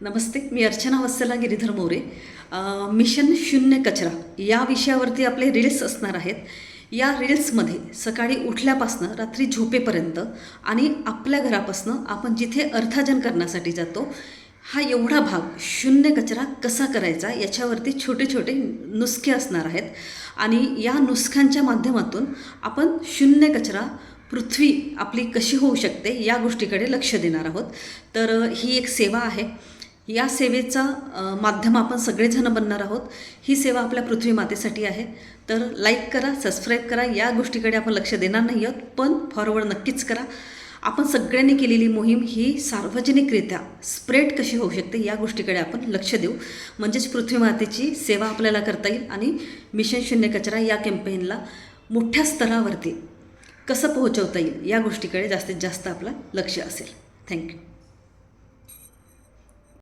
नमस्ते, मी अर्चना वत्सला Giridhar More. Mission शून्य कचरा या विषयावरती आपले रील्स असणार आहेत. या रील्समध्ये सकाळी उठल्यापासनं रात्री झोपेपर्यंत आणि आपल्या घरापासनं आपण जिथे अर्थार्जन करण्यासाठी जातो हा एवढा भाग शून्य कचरा कसा करायचा याच्यावरती छोटे छोटे नुस्खे असणार आहेत. आणि या नुस्ख्यांच्या माध्यमातून आपण शून्य कचरा पृथ्वी आपली कशी होऊ शकते या गोष्टीकडे लक्ष देणार आहोत. तर ही एक सेवा आहे. या सेवेचा माध्यम आपण सगळेजण बनणार आहोत. ही सेवा आपल्या पृथ्वी मातेसाठी आहे. तर लाईक करा, सबस्क्राईब करा. या गोष्टीकडे आपण लक्ष देणार नाही आहोत, पण फॉरवर्ड नक्कीच करा. आपण सगळ्यांनी केलेली मोहीम ही सार्वजनिकरित्या स्प्रेड कशी होऊ शकते या गोष्टीकडे आपण लक्ष देऊ. म्हणजेच पृथ्वी मातेची सेवा आपल्याला करता येईल आणि मिशन शून्य कचरा या कॅम्पेनला मोठ्या स्तरावरती कसं पोहोचवता येईल या गोष्टीकडे जास्तीत जास्त आपलं लक्ष असेल. थँक्यू.